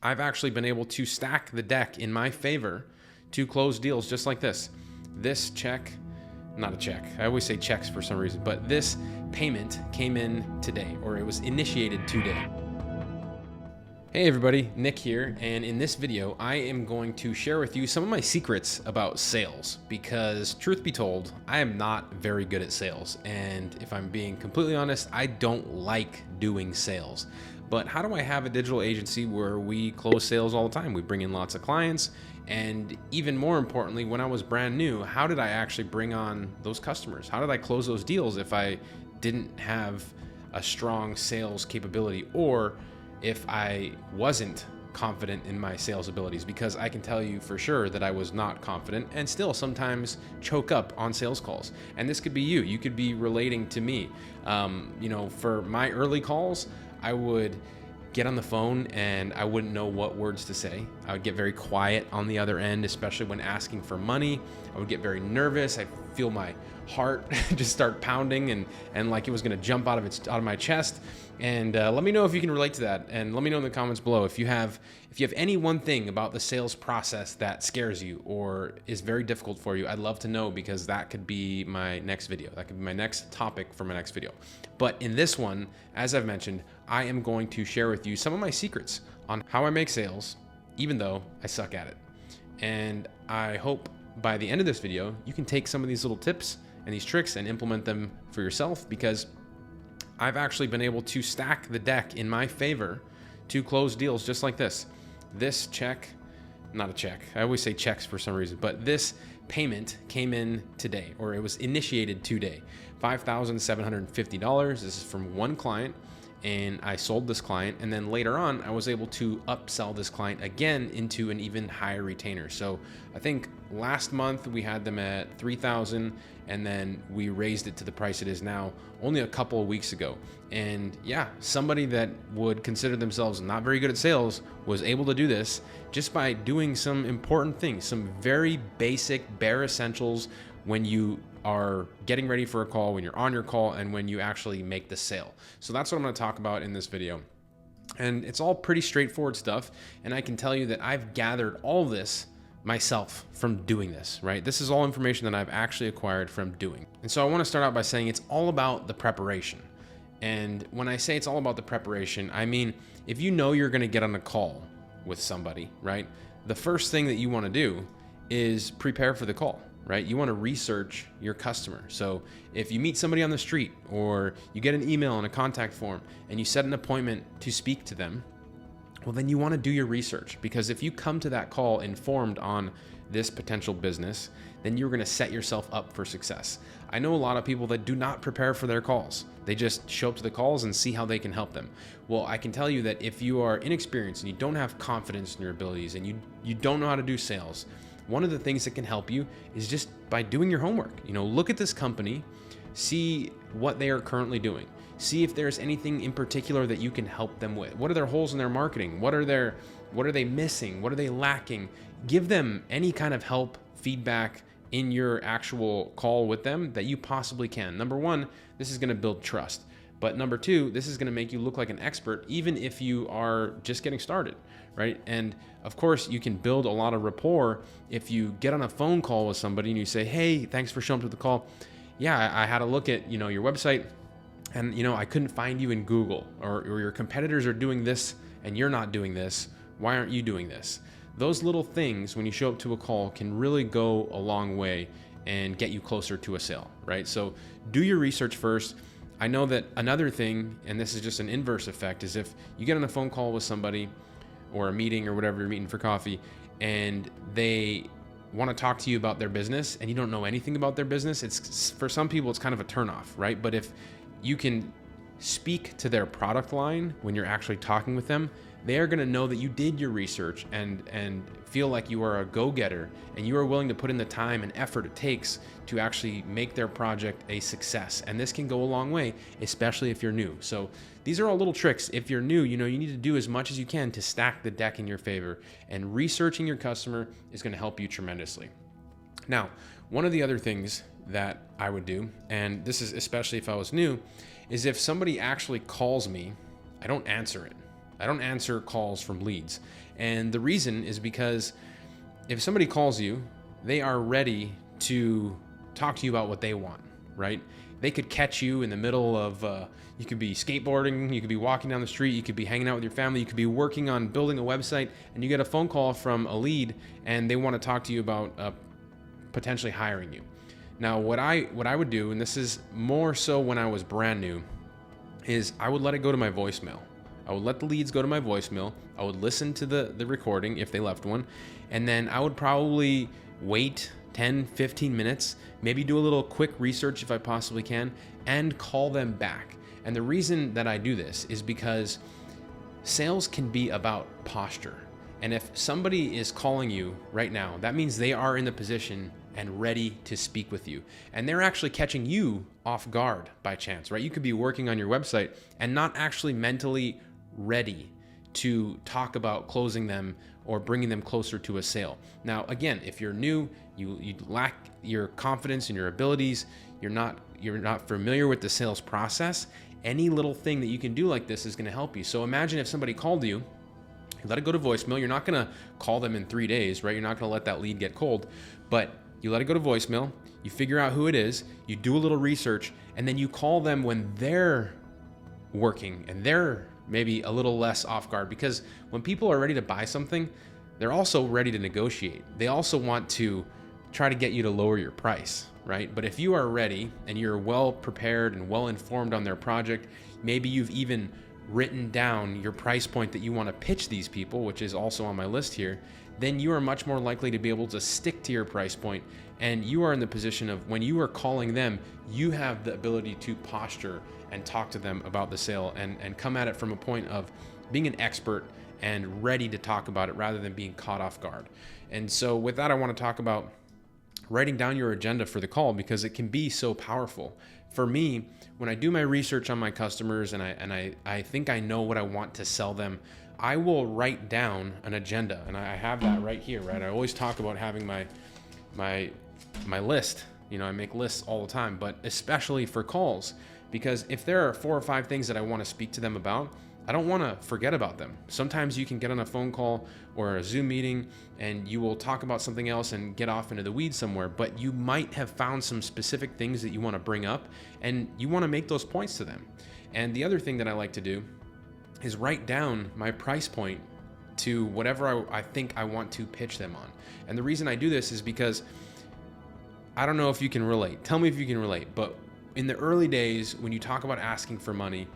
I've actually been able to stack the deck in my favor to close deals just like this. This check, not a check, I always say checks for some reason, but this payment came in today, or it was initiated today. Hey everybody, Nick here, and in this video I am going to share with you some of my secrets about sales, because truth be told, I am not very good at sales, and if I'm being completely honest, I don't like doing sales. But how do I have a digital agency where we close sales all the time? We bring in lots of clients, and even more importantly, when I was brand new, how did I actually bring on those customers? How did I close those deals if I didn't have a strong sales capability, or if I wasn't confident in my sales abilities? Because I can tell you for sure that I was not confident and still sometimes choke up on sales calls. And this could be you. You could be relating to me. For my early calls, I would get on the phone and I wouldn't know what words to say. I would get very quiet on the other end, especially when asking for money. I would get very nervous. I'd feel my heart just start pounding and like it was gonna jump out of my chest. And let me know if you can relate to that, and let me know in the comments below if you have any one thing about the sales process that scares you or is very difficult for you. I'd love to know, because that could be my next video. That could be my next topic for my next video. But in this one, as I've mentioned, I am going to share with you some of my secrets on how I make sales, even though I suck at it. And I hope by the end of this video, you can take some of these little tips and these tricks and implement them for yourself, because I've actually been able to stack the deck in my favor to close deals just like this. This check, not a check, I always say checks for some reason, but this payment came in today, or it was initiated today. $5,750. This is from one client, and I sold this client, and then later on I was able to upsell this client again into an even higher retainer. So I think last month we had them at 3,000, and then we raised it to the price it is now only a couple of weeks ago. And yeah, somebody that would consider themselves not very good at sales was able to do this just by doing some important things, some very basic bare essentials when you are getting ready for a call, when you're on your call, and when you actually make the sale. So that's what I'm going to talk about in this video. And it's all pretty straightforward stuff. And I can tell you that I've gathered all this myself from doing this, right? This is all information that I've actually acquired from doing. And so I want to start out by saying it's all about the preparation. And when I say it's all about the preparation, I mean, if you know you're going to get on a call with somebody, right? The first thing that you want to do is prepare for the call. Right? You want to research your customer. So if you meet somebody on the street, or you get an email and a contact form and you set an appointment to speak to them, well, then you want to do your research, because if you come to that call informed on this potential business, then you're going to set yourself up for success. I know a lot of people that do not prepare for their calls. They just show up to the calls and see how they can help them. Well, I can tell you that if you are inexperienced and you don't have confidence in your abilities, and you don't know how to do sales, one of the things that can help you is just by doing your homework. Look at this company, see what they are currently doing. See if there's anything in particular that you can help them with. What are their holes in their marketing? What are they missing? What are they lacking? Give them any kind of help, feedback in your actual call with them that you possibly can. Number one, this is going to build trust. But number two, this is going to make you look like an expert, even if you are just getting started, right? And of course, you can build a lot of rapport if you get on a phone call with somebody and you say, hey, thanks for showing up to the call. Yeah, I had a look at, your website, and, I couldn't find you in Google, or your competitors are doing this and you're not doing this. Why aren't you doing this? Those little things, when you show up to a call, can really go a long way and get you closer to a sale, right? So do your research first. I know that another thing, and this is just an inverse effect, is if you get on a phone call with somebody or a meeting or whatever, you're meeting for coffee, and they want to talk to you about their business and you don't know anything about their business, it's, for some people, it's kind of a turnoff, right? But if you can speak to their product line when you're actually talking with them, they are going to know that you did your research and feel like you are a go-getter, and you are willing to put in the time and effort it takes to actually make their project a success. And this can go a long way, especially if you're new. So these are all little tricks. If you're new, you need to do as much as you can to stack the deck in your favor, and researching your customer is going to help you tremendously. Now, one of the other things that I would do, and this is especially if I was new, is if somebody actually calls me, I don't answer it. I don't answer calls from leads. And the reason is because if somebody calls you, they are ready to talk to you about what they want, right? They could catch you in the middle of, you could be skateboarding, you could be walking down the street, you could be hanging out with your family, you could be working on building a website, and you get a phone call from a lead and they want to talk to you about potentially hiring you. Now, what I would do, and this is more so when I was brand new, is I would let it go to my voicemail. I would let the leads go to my voicemail. I would listen to the recording if they left one, and then I would probably wait 10, 15 minutes, maybe do a little quick research if I possibly can, and call them back. And the reason that I do this is because sales can be about posture. And if somebody is calling you right now, that means they are in the position and ready to speak with you. And they're actually catching you off guard by chance, right? You could be working on your website and not actually mentally ready to talk about closing them or bringing them closer to a sale. Now, again, if you're new, you lack your confidence in your abilities, you're not familiar with the sales process, any little thing that you can do like this is going to help you. So imagine if somebody called you, let it go to voicemail. You're not going to call them in 3 days, right? You're not going to let that lead get cold, but you let it go to voicemail, you figure out who it is, you do a little research, and then you call them when they're working and they're maybe a little less off guard, because when people are ready to buy something, they're also ready to negotiate. They also want to try to get you to lower your price, right? But if you are ready and you're well prepared and well informed on their project, maybe you've even written down your price point that you want to pitch these people, which is also on my list here, then you are much more likely to be able to stick to your price point. And you are in the position of when you are calling them, you have the ability to posture and talk to them about the sale and come at it from a point of being an expert and ready to talk about it rather than being caught off guard. And so with that, I want to talk about writing down your agenda for the call, because it can be so powerful. For me, when I do my research on my customers and I think I know what I want to sell them, I will write down an agenda, and I have that right here, right? I always talk about having my list. I make lists all the time, but especially for calls, because if there are 4 or 5 things that I want to speak to them about, I don't want to forget about them. Sometimes you can get on a phone call or a Zoom meeting and you will talk about something else and get off into the weeds somewhere, but you might have found some specific things that you want to bring up and you want to make those points to them. And the other thing that I like to do is write down my price point to whatever I think I want to pitch them on. And the reason I do this is because I don't know if you can relate. Tell me if you can relate. But in the early days, when you talk about asking for money,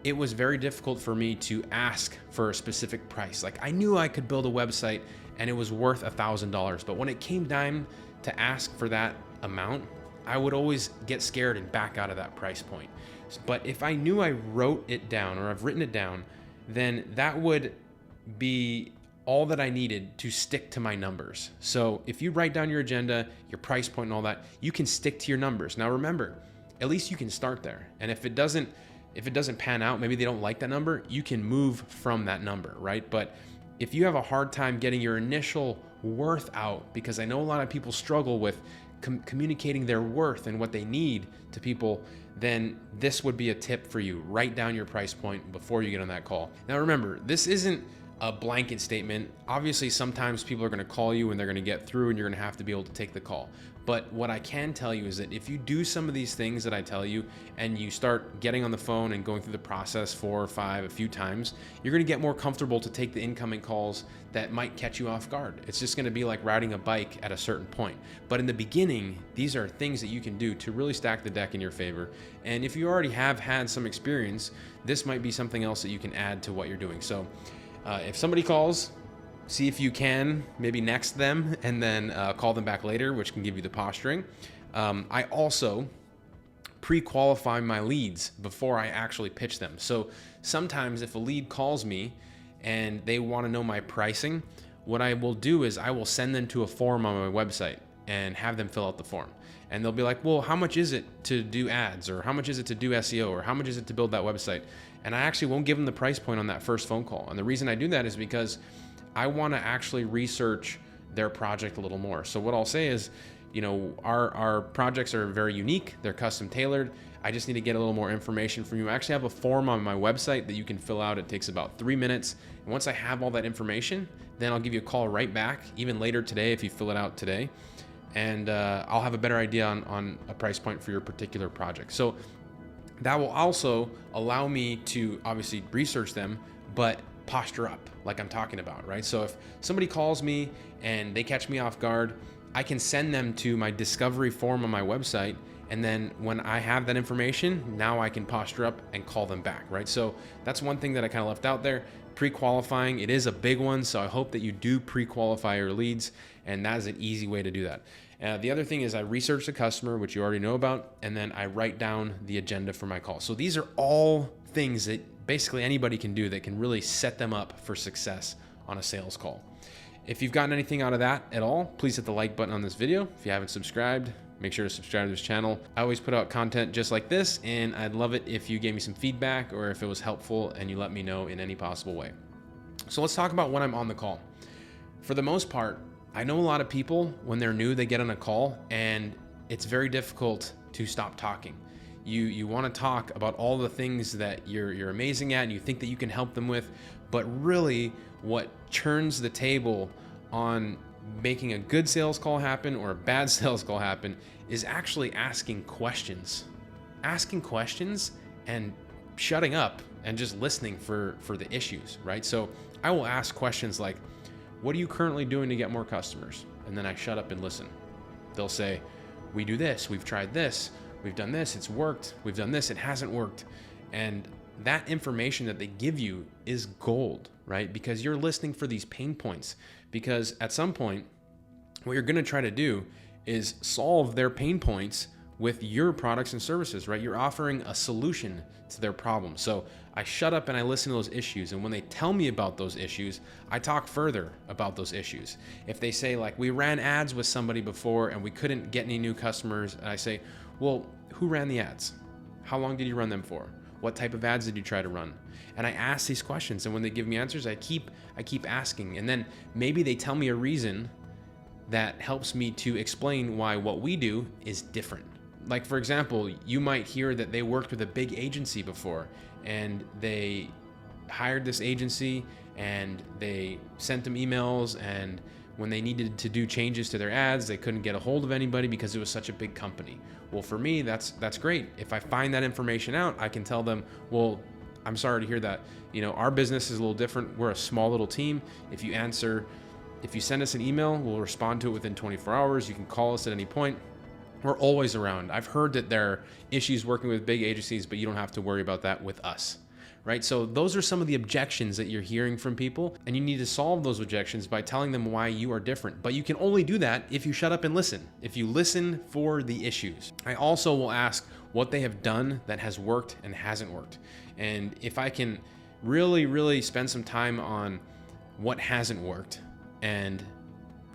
it was very difficult for me to ask for a specific price. Like, I knew I could build a website and it was worth $1,000. But when it came time to ask for that amount, I would always get scared and back out of that price point. But if I knew I wrote it down, or I've written it down, then that would be all that I needed to stick to my numbers. So if you write down your agenda, your price point and all that, you can stick to your numbers. Now remember, at least you can start there. And if it doesn't pan out, maybe they don't like that number, you can move from that number, right? But if you have a hard time getting your initial worth out, because I know a lot of people struggle with communicating their worth and what they need to people, then this would be a tip for you. Write down your price point before you get on that call. Now remember, this isn't a blanket statement. Obviously, sometimes people are going to call you and they're going to get through and you're going to have to be able to take the call. But what I can tell you is that if you do some of these things that I tell you and you start getting on the phone and going through the process 4 or 5, a few times, you're going to get more comfortable to take the incoming calls that might catch you off guard. It's just going to be like riding a bike at a certain point. But in the beginning, these are things that you can do to really stack the deck in your favor. And if you already have had some experience, this might be something else that you can add to what you're doing. So if somebody calls, see if you can maybe next them and then call them back later, which can give you the posturing. I also pre-qualify my leads before I actually pitch them. So sometimes if a lead calls me and they want to know my pricing, what I will do is I will send them to a form on my website and have them fill out the form. And they'll be like, well, how much is it to do ads? Or how much is it to do SEO? Or how much is it to build that website? And I actually won't give them the price point on that first phone call. And the reason I do that is because I want to actually research their project a little more. So what I'll say is, our projects are very unique. They're custom tailored. I just need to get a little more information from you. I actually have a form on my website that you can fill out. It takes about 3 minutes. And once I have all that information, then I'll give you a call right back, even later today if you fill it out today. And I'll have a better idea on a price point for your particular project. So that will also allow me to obviously research them, but posture up like I'm talking about, right? So if somebody calls me and they catch me off guard, I can send them to my discovery form on my website. And then when I have that information, now I can posture up and call them back, right? So that's one thing that I kind of left out there. Pre-qualifying, it is a big one. So I hope that you do pre-qualify your leads. And that is an easy way to do that. The other thing is I research the customer, which you already know about, and then I write down the agenda for my call. So these are all things that basically anybody can do that can really set them up for success on a sales call. If you've gotten anything out of that at all, please hit the like button on this video. If you haven't subscribed, make sure to subscribe to this channel. I always put out content just like this, and I'd love it if you gave me some feedback or if it was helpful and you let me know in any possible way. So let's talk about when I'm on the call. For the most part, I know a lot of people, when they're new, they get on a call and it's very difficult to stop talking. You want to talk about all the things that you're amazing at and you think that you can help them with, but really what turns the table on making a good sales call happen or a bad sales call happen is actually asking questions. Asking questions and shutting up and just listening for the issues, right? So I will ask questions like, what are you currently doing to get more customers? And then I shut up and listen. They'll say, we do this, we've tried this, we've done this, it's worked, we've done this, it hasn't worked. And that information that they give you is gold, right? Because you're listening for these pain points. Because at some point, what you're gonna try to do is solve their pain points with your products and services, right? You're offering a solution to their problem. So I shut up and I listen to those issues. And when they tell me about those issues, I talk further about those issues. If they say like, we ran ads with somebody before and we couldn't get any new customers, and I say, well, who ran the ads? How long did you run them for? What type of ads did you try to run? And I ask these questions. And when they give me answers, I keep asking. And then maybe they tell me a reason that helps me to explain why what we do is different. Like, for example, you might hear that they worked with a big agency before and they hired this agency and they sent them emails, and when they needed to do changes to their ads, they couldn't get a hold of anybody because it was such a big company. Well, for me, that's great. If I find that information out, I can tell them, well, I'm sorry to hear that. Our business is a little different. We're a small little team. If you send us an email, we'll respond to it within 24 hours. You can call us at any point. We're always around. I've heard that there are issues working with big agencies, but you don't have to worry about that with us, right? So those are some of the objections that you're hearing from people, and you need to solve those objections by telling them why you are different. But you can only do that if you shut up and listen, if you listen for the issues. I also will ask what they have done that has worked and hasn't worked. And if I can really, really spend some time on what hasn't worked and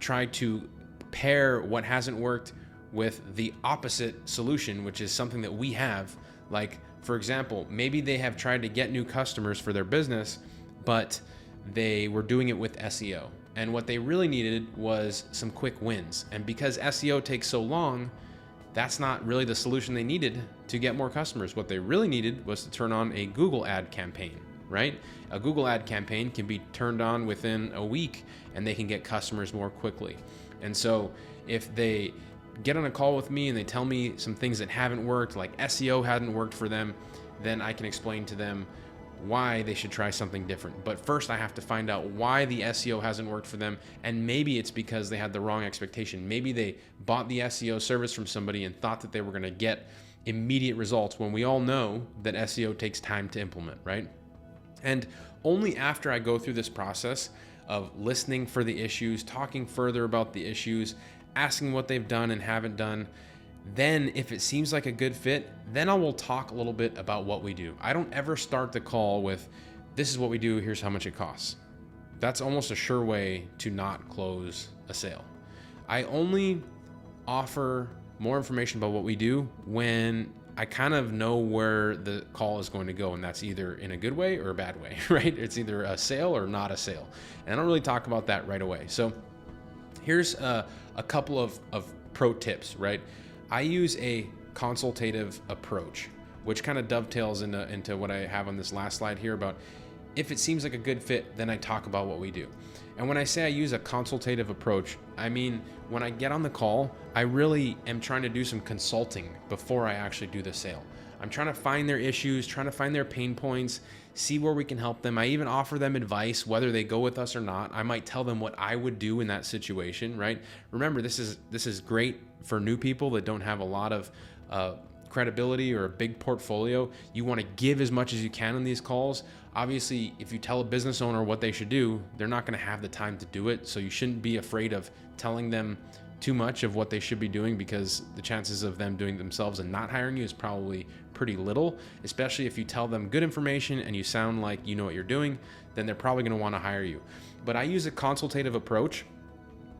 try to pair what hasn't worked with the opposite solution, which is something that we have. Like, for example, maybe they have tried to get new customers for their business, but they were doing it with SEO. And what they really needed was some quick wins. And because SEO takes so long, that's not really the solution they needed to get more customers. What they really needed was to turn on a Google ad campaign, right? A Google ad campaign can be turned on within a week and they can get customers more quickly. And so if they get on a call with me and they tell me some things that haven't worked, like SEO hadn't worked for them, then I can explain to them why they should try something different. But first I have to find out why the SEO hasn't worked for them. And maybe it's because they had the wrong expectation. Maybe they bought the SEO service from somebody and thought that they were going to get immediate results, when we all know that SEO takes time to implement, right? And only after I go through this process of listening for the issues, talking further about the issues, asking what they've done and haven't done, then if it seems like a good fit, then I will talk a little bit about what we do. I don't ever start the call with, this is what we do, here's how much it costs. That's almost a sure way to not close a sale. I only offer more information about what we do when I kind of know where the call is going to go, and that's either in a good way or a bad way, right? It's either a sale or not a sale. And I don't really talk about that right away. So here's a couple of pro tips, right? I use a consultative approach, which kind of dovetails into what I have on this last slide here about if it seems like a good fit, then I talk about what we do. And when I say I use a consultative approach, I mean, when I get on the call, I really am trying to do some consulting before I actually do the sale. I'm trying to find their issues, trying to find their pain points, see where we can help them. I even offer them advice, whether they go with us or not. I might tell them what I would do in that situation, right? Remember, this is great for new people that don't have a lot of credibility or a big portfolio. You want to give as much as you can on these calls. Obviously, if you tell a business owner what they should do, they're not going to have the time to do it. So you shouldn't be afraid of telling them too much of what they should be doing, because the chances of them doing it themselves and not hiring you is probably pretty little, especially if you tell them good information and you sound like you know what you're doing, then they're probably going to want to hire you. But I use a consultative approach.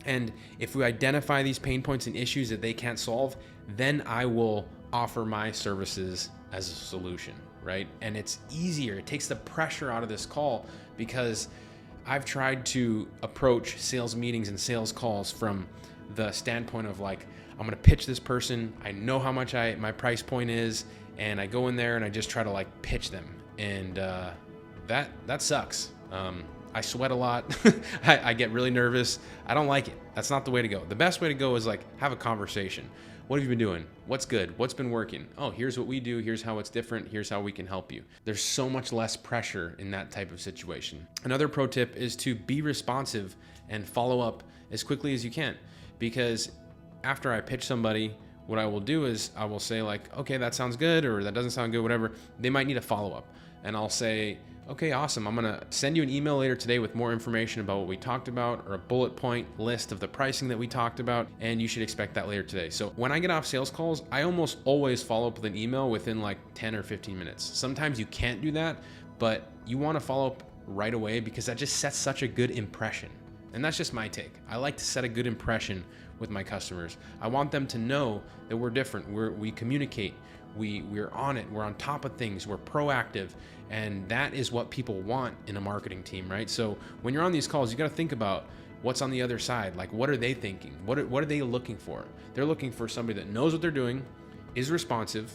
And if we identify these pain points and issues that they can't solve, then I will offer my services as a solution, right? And it's easier. It takes the pressure out of this call, because I've tried to approach sales meetings and sales calls from the standpoint of like, I'm going to pitch this person. I know how much my price point is, and I go in there and I just try to like pitch them. And that sucks. I sweat a lot. I get really nervous. I don't like it. That's not the way to go. The best way to go is like have a conversation. What have you been doing? What's good? What's been working? Oh, here's what we do. Here's how it's different. Here's how we can help you. There's so much less pressure in that type of situation. Another pro tip is to be responsive and follow up as quickly as you can, because after I pitch somebody, what I will do is I will say like, okay, that sounds good, or that doesn't sound good, whatever. They might need a follow-up. And I'll say, okay, awesome. I'm going to send you an email later today with more information about what we talked about, or a bullet point list of the pricing that we talked about, and you should expect that later today. So when I get off sales calls, I almost always follow up with an email within like 10 or 15 minutes. Sometimes you can't do that, but you want to follow up right away, because that just sets such a good impression. And that's just my take. I like to set a good impression with my customers. I want them to know that we're different. We communicate. We're on it. We're on top of things. We're proactive. And that is what people want in a marketing team, right? So when you're on these calls, you got to think about what's on the other side. Like, what are they thinking? What are they looking for? They're looking for somebody that knows what they're doing, is responsive,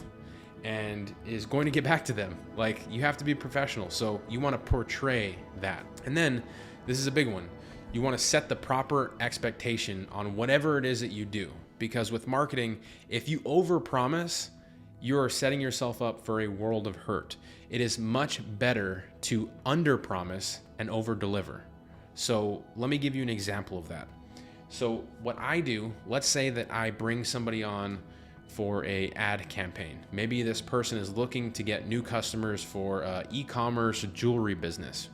and is going to get back to them. Like, you have to be professional. So you want to portray that. And then this is a big one. You want to set the proper expectation on whatever it is that you do. Because with marketing, if you overpromise, you're setting yourself up for a world of hurt. It is much better to underpromise and overdeliver. So let me give you an example of that. So what I do, let's say that I bring somebody on for a ad campaign. Maybe this person is looking to get new customers for e-commerce jewelry business.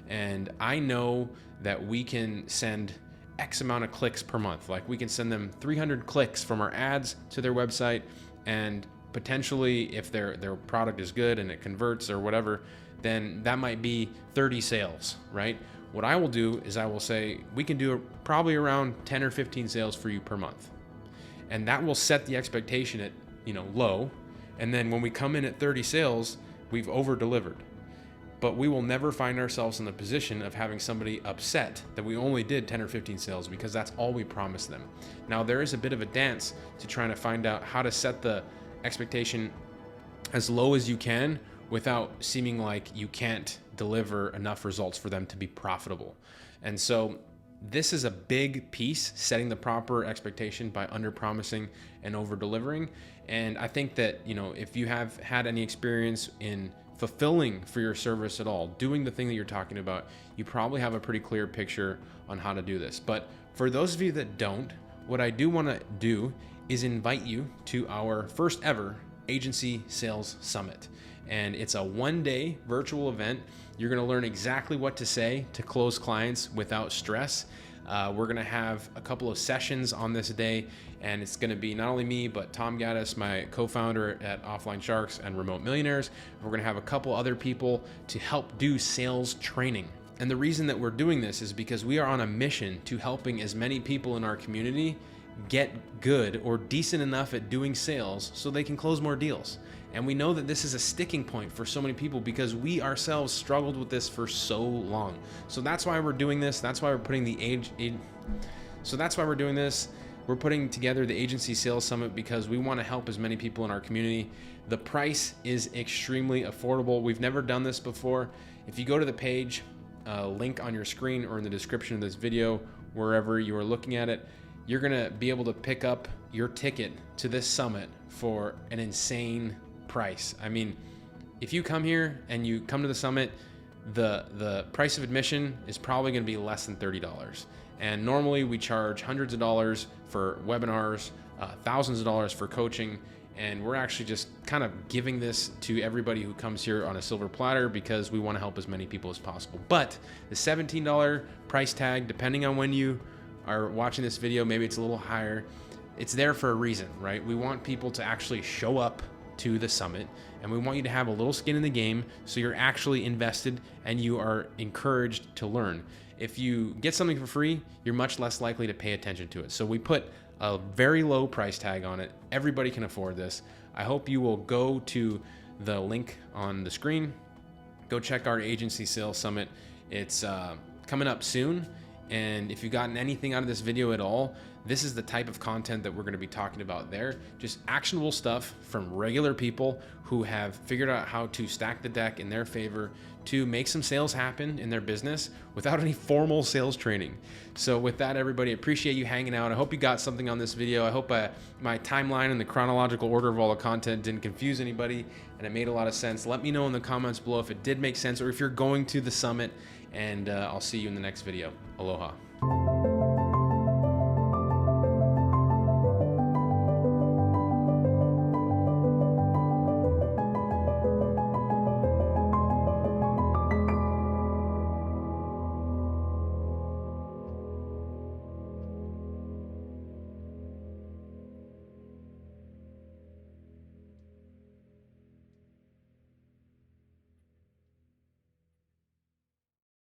And I know that we can send X amount of clicks per month. Like, we can send them 300 clicks from our ads to their website, and potentially if their product is good and it converts or whatever, then that might be 30 sales, right? What I will do is I will say, we can do probably around 10 or 15 sales for you per month. And that will set the expectation at, low. And then when we come in at 30 sales, we've over delivered. But we will never find ourselves in the position of having somebody upset that we only did 10 or 15 sales, because that's all we promised them. Now, there is a bit of a dance to trying to find out how to set the expectation as low as you can without seeming like you can't deliver enough results for them to be profitable. And so this is a big piece, setting the proper expectation by under promising and over delivering. And I think that, if you have had any experience in fulfilling for your service at all, doing the thing that you're talking about, you probably have a pretty clear picture on how to do this. But for those of you that don't, what I do want to do is invite you to our first ever Agency Sales Summit. And it's a one-day virtual event. You're going to learn exactly what to say to close clients without stress. We're going to have a couple of sessions on this day, and it's going to be not only me, but Tom Gaddis, my co-founder at Offline Sharks and Remote Millionaires. We're going to have a couple other people to help do sales training. And the reason that we're doing this is because we are on a mission to helping as many people in our community get good or decent enough at doing sales so they can close more deals. And we know that this is a sticking point for so many people, because we ourselves struggled with this for so long. So that's why we're doing this. That's why we're putting the So that's why we're doing this. we're putting together the Agency Sales Summit because we want to help as many people in our community. The price is extremely affordable. We've never done this before. If you go to the page, link on your screen or in the description of this video, wherever you are looking at it, you're gonna be able to pick up your ticket to this summit for an insane price. I mean, if you come here and you come to the summit, the price of admission is probably gonna be less than $30. And normally we charge hundreds of dollars for webinars, thousands of dollars for coaching. And we're actually just kind of giving this to everybody who comes here on a silver platter because we want to help as many people as possible. But the $17 price tag, depending on when you are watching this video, maybe it's a little higher. It's there for a reason, right? We want people to actually show up to the summit, and we want you to have a little skin in the game so you're actually invested and you are encouraged to learn. If you get something for free, you're much less likely to pay attention to it. So we put a very low price tag on it. Everybody can afford this. I hope you will go to the link on the screen. Go check our Agency Sales Summit. It's coming up soon. And if you've gotten anything out of this video at all, this is the type of content that we're going to be talking about there. Just actionable stuff from regular people who have figured out how to stack the deck in their favor to make some sales happen in their business without any formal sales training. So with that, everybody, appreciate you hanging out. I hope you got something on this video. I hope my timeline and the chronological order of all the content didn't confuse anybody and it made a lot of sense. Let me know in the comments below if it did make sense or if you're going to the summit, and I'll see you in the next video. Aloha.